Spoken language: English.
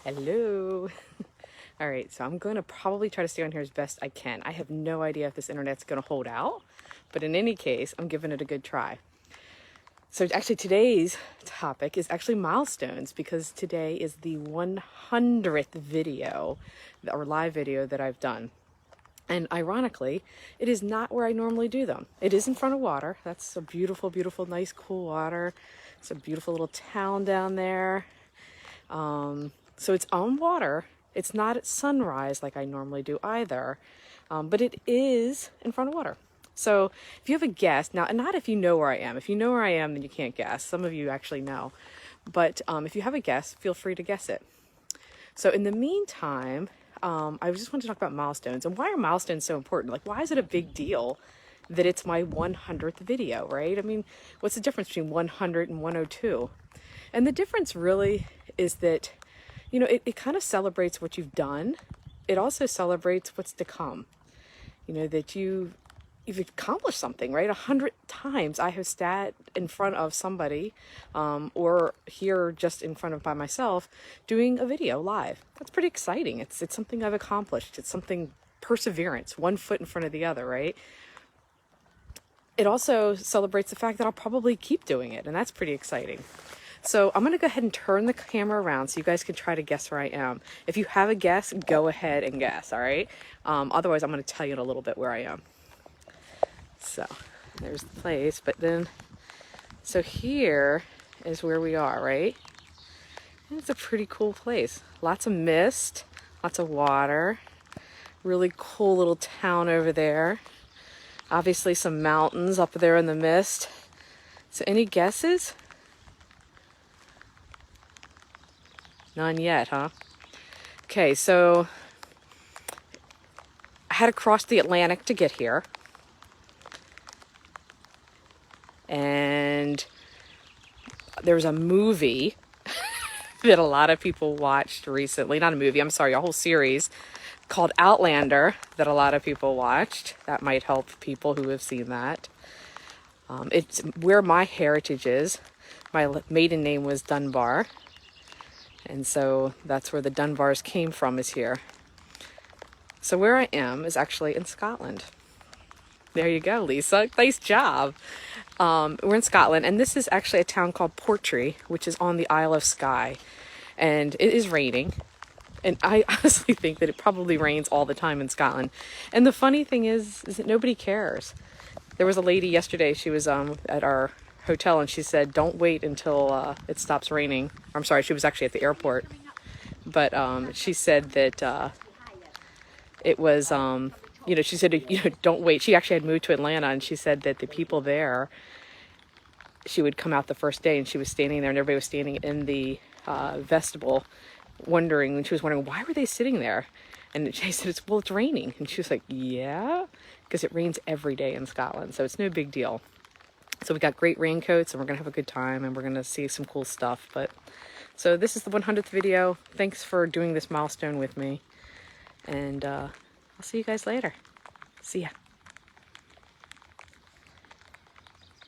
Hello. All right, so I'm going to probably try to stay on here as best I can. I have no idea if this internet's going to hold out, but in any case, I'm giving it a good try. So actually today's topic is actually milestones, because today is the 100th video or live video that I've done. And ironically, it is not where I normally do them. It is in front of water. That's a beautiful, beautiful, nice, cool water. It's a beautiful little town down there. So it's on water. It's not at sunrise like I normally do either, but it is in front of water. So if you have a guess, now, and not if you know where I am. If you know where I am, then you can't guess. Some of you actually know. But if you have a guess, feel free to guess it. So in the meantime, I just want to talk about milestones. And why are milestones so important? Like, why is it a big deal that it's my 100th video, right? I mean, what's the difference between 100 and 102? And the difference really is that, you know, it kind of celebrates what you've done. It also celebrates what's to come. You know, that you've accomplished something, right? 100 times I have sat in front of somebody, or here just in front of by myself, doing a video live. That's pretty exciting. It's something I've accomplished. It's something perseverance, one foot in front of the other, right? It also celebrates the fact that I'll probably keep doing it, and that's pretty exciting. So I'm going to go ahead and turn the camera around so you guys can try to guess where I am. If you have a guess, go ahead and guess, all right? Otherwise, I'm going to tell you in a little bit where I am. So there's the place, but then, so here is where we are, right? And it's a pretty cool place. Lots of mist, lots of water, really cool little town over there. Obviously some mountains up there in the mist. So any guesses? None yet, huh? Okay, so I had to cross the Atlantic to get here. And there's a movie that a lot of people watched recently. Not a movie, I'm sorry, a whole series called Outlander that a lot of people watched. That might help people who have seen that. It's where my heritage is. My maiden name was Dunbar. And so that's where the Dunbars came from, is here. So where I am is actually in Scotland. There you go, Lisa. Nice job. We're in Scotland, and this is actually a town called Portree, which is on the Isle of Skye. And it is raining. And I honestly think that it probably rains all the time in Scotland. And the funny thing is that nobody cares. There was a lady yesterday, she was at our hotel, and she said, don't wait until it stops raining. I'm sorry, she was actually at the airport. But she said that it was, you know, she said, you know, don't wait. She actually had moved to Atlanta, and she said that the people there, she would come out the first day, and she was standing there, and everybody was standing in the vestibule wondering, and she was wondering, why were they sitting there? And she said, well, it's raining. And she was like, yeah, because it rains every day in Scotland, so it's no big deal. So we got great raincoats, and we're gonna have a good time, and we're gonna see some cool stuff. But so this is the 100th video. Thanks for doing this milestone with me, and I'll see you guys later. See ya.